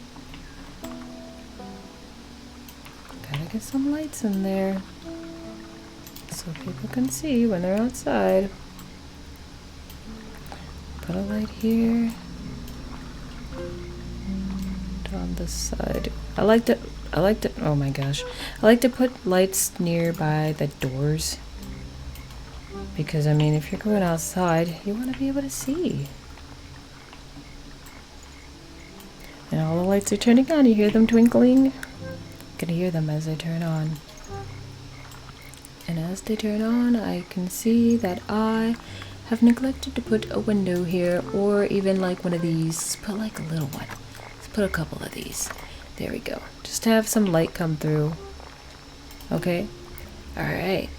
Gotta get some lights in there so people can see when they're outside. Put a light here and on this side. I like to, oh my gosh, I like to put lights nearby the doors, because I mean, if you're going outside, you want to be able to see. And all the lights are turning on. You hear them twinkling? You can hear them as they turn on. And as they turn on, I can see that I have neglected to put a window here, or even like one of these. Let's put like a little one. Let's put a couple of these. There we go. Just to have some light come through. Okay. Alright.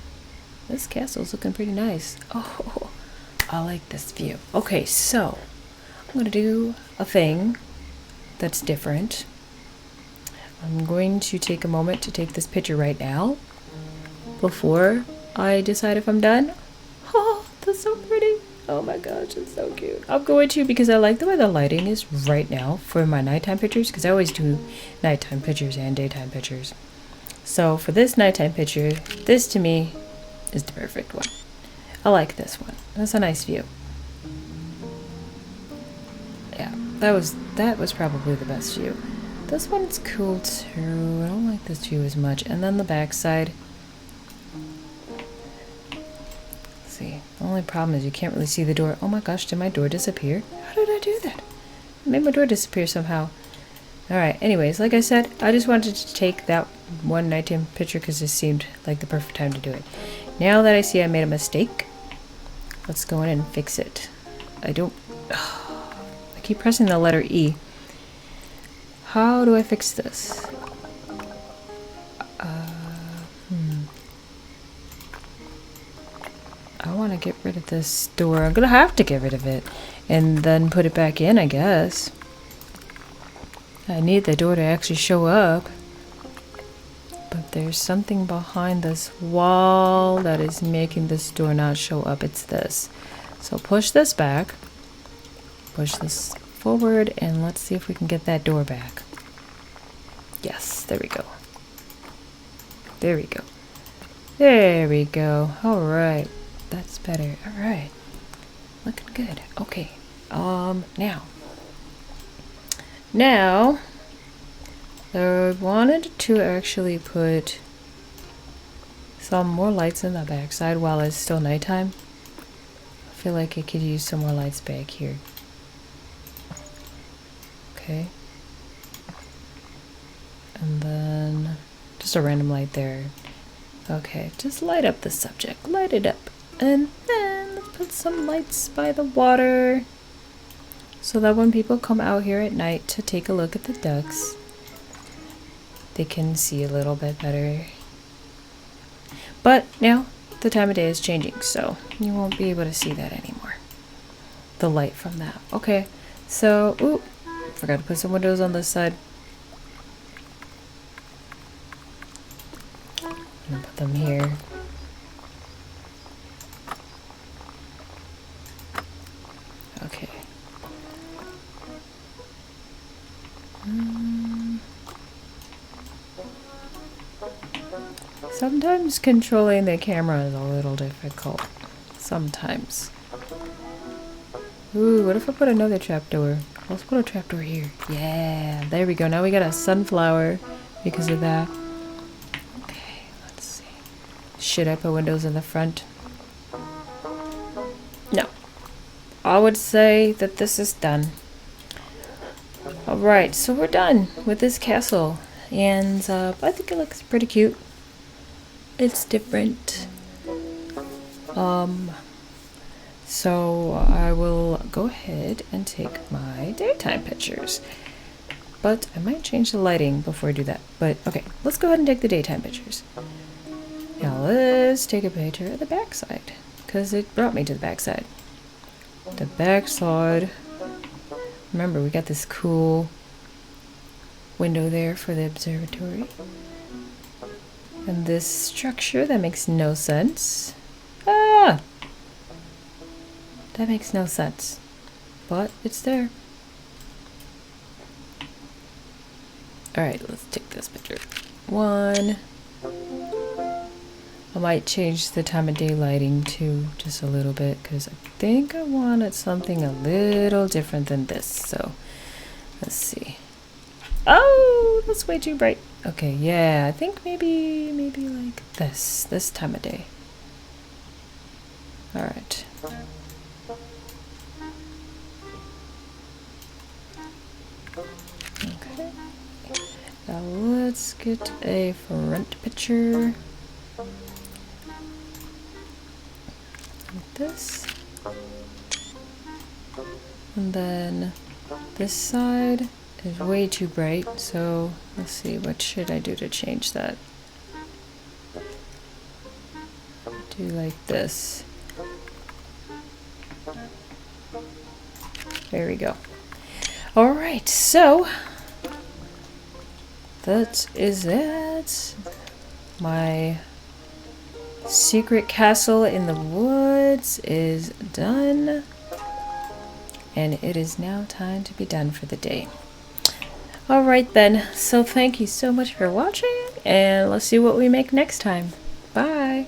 This castle's looking pretty nice. Oh, I like this view. Okay, so I'm going to do a thing that's different. I'm going to take a moment to take this picture right now before I decide if I'm done. Oh, that's so pretty. Oh my gosh, it's so cute. I'm going to, because I like the way the lighting is right now for my nighttime pictures, because I always do nighttime pictures and daytime pictures. So for this nighttime picture, this to me is the perfect one. I like this one. That's a nice view. Yeah, that was probably the best view. This one's cool too. I don't like this view as much. And then the back side. Let's see. The only problem is you can't really see the door. Oh my gosh, did my door disappear? How did I do that? I made my door disappear somehow. Alright, anyways, like I said, I just wanted to take that one nighttime picture because it seemed like the perfect time to do it. Now that I see I made a mistake, let's go in and fix it. I keep pressing the letter E. How do I fix this? I want to get rid of this door. I'm gonna have to get rid of it and then put it back in, I guess. I need the door to actually show up. But there's something behind this wall that is making this door not show up. It's this. So push this back. Push this forward and let's see if we can get that door back. Yes, there we go. There we go. There we go. Alright. That's better. Alright. Looking good. Okay. Now, I wanted to actually put some more lights in the backside while it's still nighttime. I feel like I could use some more lights back here. Okay. And then just a random light there. Okay, just light up the subject. Light it up. And then let's put some lights by the water so that when people come out here at night to take a look at the ducks, they can see a little bit better. But now the time of day is changing, so you won't be able to see that anymore. The light from that. Okay, so, ooh, forgot to put some windows on this side. I'm gonna put them here. Okay. Sometimes controlling the camera is a little difficult. Sometimes. Ooh, what if I put another trapdoor? Let's put a trapdoor here. Yeah, there we go. Now we got a sunflower because of that. Okay, let's see. Should I put windows in the front? No. I would say that this is done. Alright, so we're done with this castle. And I think it looks pretty cute. It's different. So I will go ahead and take my daytime pictures. But I might change the lighting before I do that. But okay, let's go ahead and take the daytime pictures. Now let's take a picture of the backside, because it brought me to the backside. The backside. Remember, we got this cool window there for the observatory. And this structure that makes no sense. Ah! That makes no sense. But it's there. Alright, let's take this picture. One. I might change the time of day lighting too, just a little bit, because I think I wanted something a little different than this. So, let's see. Oh, that's way too bright. Okay, yeah, I think maybe like this time of day. Alright. Okay. Now let's get a front picture. Like this. And then this side is way too bright, so let's see, what should I do to change that? Do like this. There we go. Alright, so that is it. My secret castle in the woods is done. And it is now time to be done for the day. Alright then, so thank you so much for watching, and let's see what we make next time. Bye!